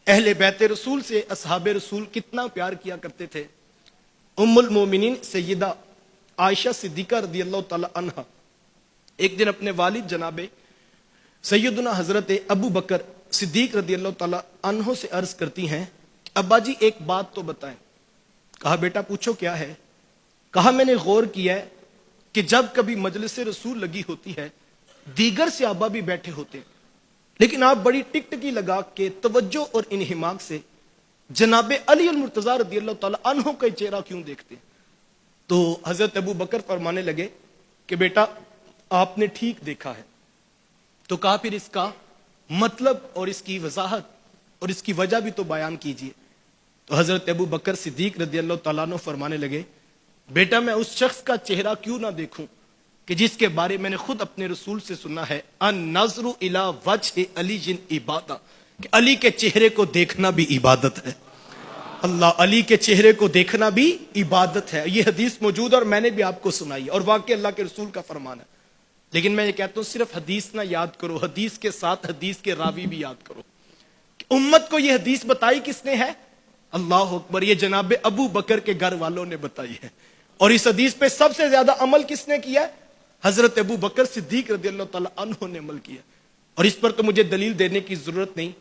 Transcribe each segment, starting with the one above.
اہل بیت رسول سے اصحاب رسول کتنا پیار کیا کرتے تھے۔ ام المومنین سیدہ عائشہ صدیقہ رضی اللہ تعالی عنہ ایک دن اپنے والد جناب سیدنا حضرت ابو بکر صدیق رضی اللہ تعالی عنہ سے عرض کرتی ہیں، ابا جی ایک بات تو بتائیں۔ کہا بیٹا پوچھو کیا ہے؟ کہا میں نے غور کیا ہے کہ جب کبھی مجلس رسول لگی ہوتی ہے دیگر صحابہ بھی بیٹھے ہوتے لیکن آپ بڑی ٹک ٹکی لگا کے توجہ اور انہماک سے جناب علی المرتضیٰ رضی اللہ تعالی عنہ کا چہرہ کیوں دیکھتے؟ تو حضرت ابو بکر فرمانے لگے کہ بیٹا آپ نے ٹھیک دیکھا ہے۔ تو کہا پھر اس کا مطلب اور اس کی وضاحت اور اس کی وجہ بھی تو بیان کیجئے۔ تو حضرت ابو بکر صدیق رضی اللہ تعالیٰ عنہ فرمانے لگے بیٹا میں اس شخص کا چہرہ کیوں نہ دیکھوں کہ جس کے بارے میں نے خود اپنے رسول سے سنا ہے، النظر الی وجہ علی عبادہ، کہ علی کے چہرے کو دیکھنا بھی عبادت ہے۔ اللہ، علی کے چہرے کو دیکھنا بھی عبادت ہے۔ یہ حدیث موجود اور میں نے بھی آپ کو سنائی ہے اور واقعی اللہ کے رسول کا فرمان ہے۔ لیکن میں یہ کہتا ہوں صرف حدیث نہ یاد کرو، حدیث کے ساتھ حدیث کے راوی بھی یاد کرو۔ امت کو یہ حدیث بتائی کس نے ہے؟ اللہ اکبر، یہ جناب ابو بکر کے گھر والوں نے بتائی ہے۔ اور اس حدیث پہ سب سے زیادہ عمل کس نے کیا ہے؟ حضرت ابو بکر صدیق رضی اللہ تعالی عنہ نے عمل کیا۔ اور اس پر تو مجھے دلیل دینے کی ضرورت نہیں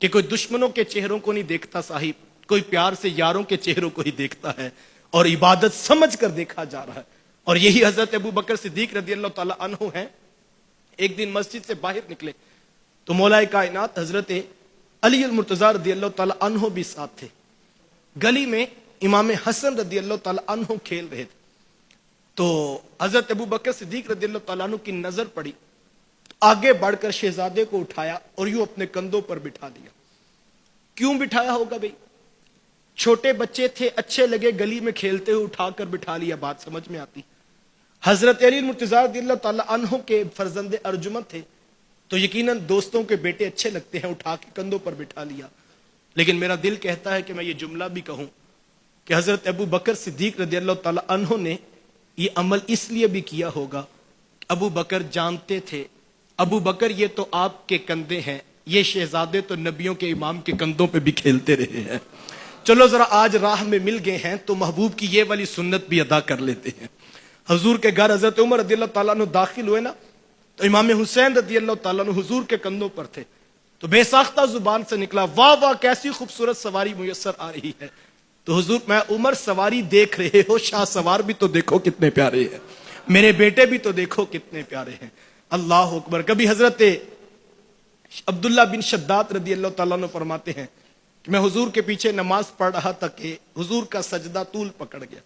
کہ کوئی دشمنوں کے چہروں کو نہیں دیکھتا صاحب، کوئی پیار سے یاروں کے چہروں کو ہی دیکھتا ہے اور عبادت سمجھ کر دیکھا جا رہا ہے۔ اور یہی حضرت ابو بکر صدیق رضی اللہ تعالی عنہ ہیں۔ ایک دن مسجد سے باہر نکلے تو مولا کائنات حضرت علی المرتضیٰ رضی اللہ تعالی عنہ بھی ساتھ تھے۔ گلی میں امام حسن رضی اللہ تعالی عنہ کھیل رہے تھے تو حضرت ابو بکر صدیق رضی اللہ تعالیٰ عنہ کی نظر پڑی، آگے بڑھ کر شہزادے کو اٹھایا اور یوں اپنے کندھوں پر بٹھا دیا۔ کیوں بٹھایا ہوگا بھئی؟ چھوٹے بچے تھے، اچھے لگے گلی میں کھیلتے ہوئے اٹھا کر بٹھا لیا، بات سمجھ میں آتی۔ حضرت علی المرتضیٰ رضی اللہ تعالیٰ عنہ کے فرزند ارجمند تھے تو یقیناً دوستوں کے بیٹے اچھے لگتے ہیں، اٹھا کے کندھوں پر بٹھا لیا۔ لیکن میرا دل کہتا ہے کہ میں یہ جملہ بھی کہوں کہ حضرت ابو بکر صدیق رضی اللہ تعالی عنہ نے یہ عمل اس لیے بھی کیا ہوگا، ابو بکر جانتے تھے ابو بکر یہ تو آپ کے کندھے ہیں، یہ شہزادے تو نبیوں کے امام کے کندھوں پہ بھی کھیلتے رہے ہیں، چلو ذرا آج راہ میں مل گئے ہیں تو محبوب کی یہ والی سنت بھی ادا کر لیتے ہیں۔ حضور کے گھر حضرت عمر رضی اللہ تعالیٰ عنہ داخل ہوئے نا تو امام حسین رضی اللہ تعالیٰ عنہ حضور کے کندھوں پر تھے تو بے ساختہ زبان سے نکلا، واہ واہ کیسی خوبصورت سواری میسر آ رہی ہے۔ تو حضور میں عمر سواری دیکھ رہے ہو، شاہ سوار بھی تو دیکھو کتنے پیارے ہیں، میرے بیٹے بھی تو دیکھو کتنے پیارے ہیں۔ اللہ اکبر۔ کبھی حضرت عبداللہ بن شداد رضی اللہ تعالیٰ عنہ فرماتے ہیں کہ میں حضور کے پیچھے نماز پڑھ رہا تھا کہ حضور کا سجدہ طول پکڑ گیا،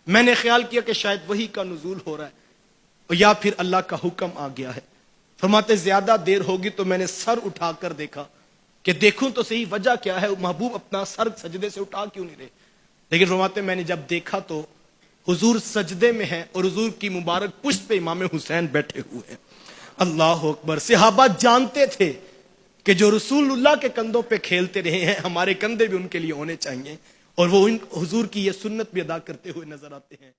میں نے خیال کیا کہ شاید وحی کا نزول ہو رہا ہے یا پھر اللہ کا حکم آ گیا ہے۔ فرماتے زیادہ دیر ہوگی تو میں نے سر اٹھا کر دیکھا کہ دیکھوں تو صحیح وجہ کیا ہے، محبوب اپنا سر سجدے سے اٹھا کیوں نہیں رہے؟ لیکن فرماتے میں نے جب دیکھا تو حضور سجدے میں ہیں اور حضور کی مبارک پشت پہ امام حسین بیٹھے ہوئے ہیں۔ اللہ اکبر۔ صحابہ جانتے تھے کہ جو رسول اللہ کے کندھوں پہ کھیلتے رہے ہیں ہمارے کندھے بھی ان کے لیے ہونے چاہیے، اور وہ حضور کی یہ سنت بھی ادا کرتے ہوئے نظر آتے ہیں۔